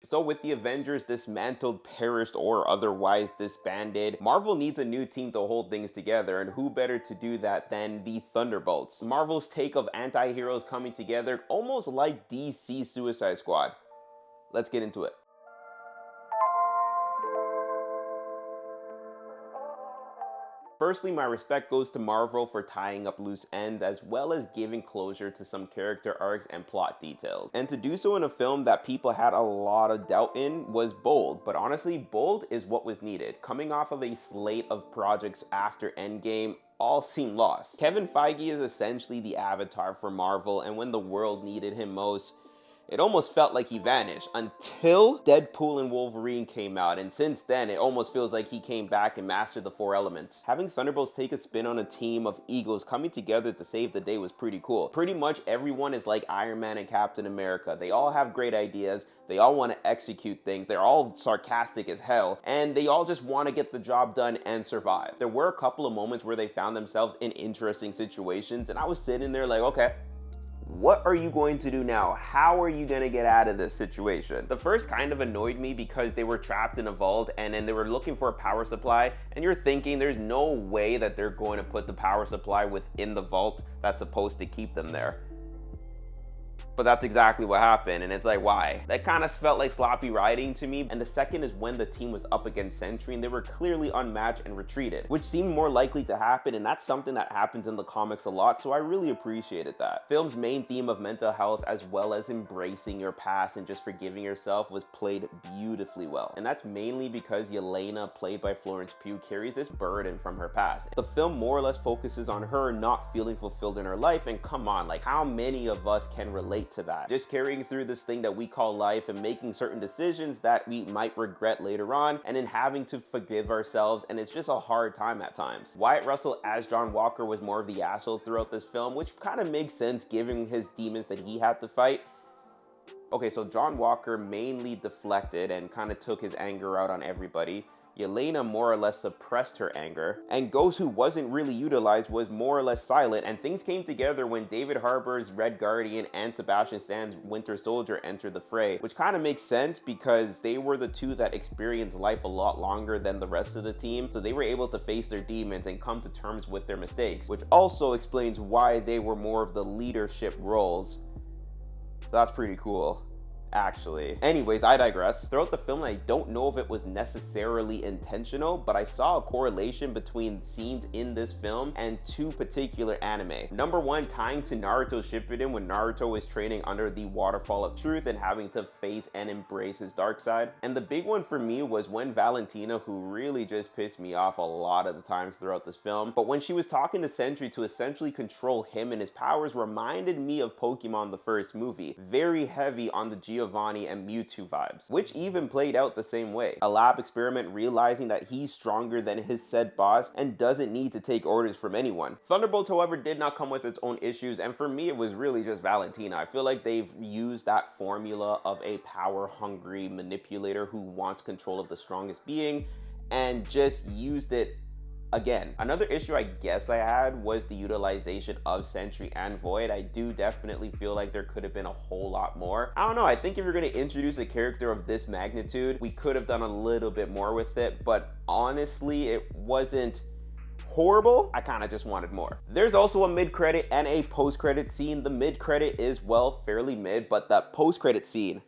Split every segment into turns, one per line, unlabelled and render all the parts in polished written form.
So with the Avengers dismantled, perished, or otherwise disbanded, Marvel needs a new team to hold things together, and who better to do that than the Thunderbolts? Marvel's take of anti-heroes coming together, almost like DC Suicide Squad. Let's get into it. Firstly, my respect goes to Marvel for tying up loose ends as well as giving closure to some character arcs and plot details. And to do so in a film that people had a lot of doubt in was bold, but honestly, bold is what was needed. Coming off of a slate of projects after Endgame, all seemed lost. Kevin Feige is essentially the avatar for Marvel, and when the world needed him most, it almost felt like he vanished until Deadpool and Wolverine came out, and since then, it almost feels like he came back and mastered the four elements. Having Thunderbolts take a spin on a team of egos coming together to save the day was pretty cool. Pretty much everyone is like Iron Man and Captain America. They all have great ideas, they all want to execute things, they're all sarcastic as hell, and they all just want to get the job done and survive. There were a couple of moments where they found themselves in interesting situations, and I was sitting there like, okay, what are you going to do now? How are you going to get out of this situation? The first kind of annoyed me because they were trapped in a vault and then they were looking for a power supply, and you're thinking there's no way that they're going to put the power supply within the vault that's supposed to keep them there. But that's exactly what happened, and it's like, why? That kind of felt like sloppy writing to me. And the second is when the team was up against Sentry and they were clearly unmatched and retreated, which seemed more likely to happen, and that's something that happens in the comics a lot, so I really appreciated that. Film's main theme of mental health as well as embracing your past and just forgiving yourself was played beautifully well. And that's mainly because Yelena, played by Florence Pugh, carries this burden from her past. The film more or less focuses on her not feeling fulfilled in her life, and come on, like how many of us can relate to that? Just carrying through this thing that we call life and making certain decisions that we might regret later on, and then having to forgive ourselves, and it's just a hard time at times. Wyatt Russell as John Walker was more of the asshole throughout this film, which kind of makes sense given his demons that he had to fight. Okay, so John Walker mainly deflected and kind of took his anger out on everybody. Yelena more or less suppressed her anger, and Ghost, who wasn't really utilized, was more or less silent, and things came together when David Harbour's Red Guardian and Sebastian Stan's Winter Soldier entered the fray, which kind of makes sense because they were the two that experienced life a lot longer than the rest of the team, so they were able to face their demons and come to terms with their mistakes, which also explains why they were more of the leadership roles. So that's pretty cool, actually. Anyways, I digress. Throughout the film, I don't know if it was necessarily intentional, but I saw a correlation between scenes in this film and two particular anime. Number one, tying to Naruto Shippuden when Naruto is training under the Waterfall of Truth and having to face and embrace his dark side. And the big one for me was when Valentina, who really just pissed me off a lot of the times throughout this film, but when she was talking to Sentry to essentially control him and his powers, reminded me of Pokemon the first movie. Very heavy on the Giovanni and Mewtwo vibes, which even played out the same way. A lab experiment realizing that he's stronger than his said boss and doesn't need to take orders from anyone. Thunderbolts, however, did not come with its own issues, and for me, it was really just Valentina. I feel like they've used that formula of a power-hungry manipulator who wants control of the strongest being and just used it again. Another issue I guess I had was the utilization of Sentry and Void. I do definitely feel like there could have been a whole lot more. I don't know, I think if you're going to introduce a character of this magnitude, we could have done a little bit more with it, but honestly, it wasn't horrible. I kind of just wanted more. There's also a mid-credit and a post-credit scene. The mid-credit is, well, fairly mid, but that post-credit scene,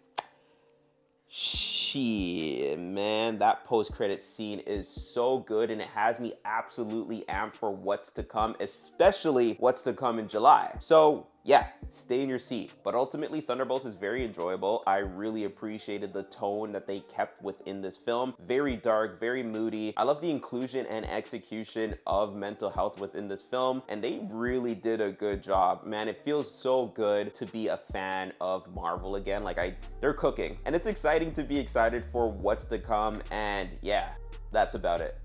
shit, man, that post-credit scene is so good, and it has me absolutely amped for what's to come, especially what's to come in July. So yeah, stay in your seat. But ultimately, Thunderbolts is very enjoyable. I really appreciated the tone that they kept within this film. Very dark, very moody. I love the inclusion and execution of mental health within this film, and they really did a good job. Man, it feels so good to be a fan of Marvel again. Like, they're cooking, and it's exciting to be excited for what's to come, and yeah, that's about it.